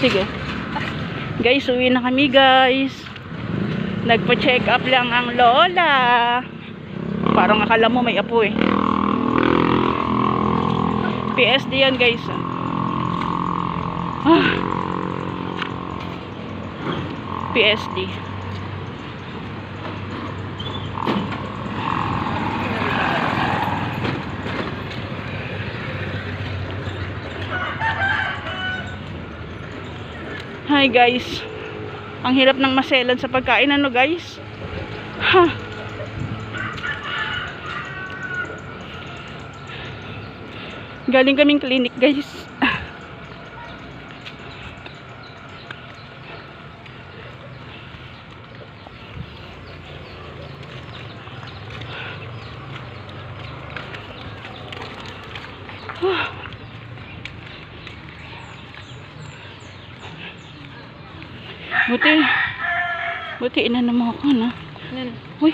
Sige. Guys, uwi na kami guys. Nagpa-check up lang ang lola. Parang akala mo may apo eh. PSD yan guys. PSD. Hi guys. Ang hirap ng maselan sa pagkain ano guys. Galing kaming clinic guys. Buti inano mo ako na. Uy.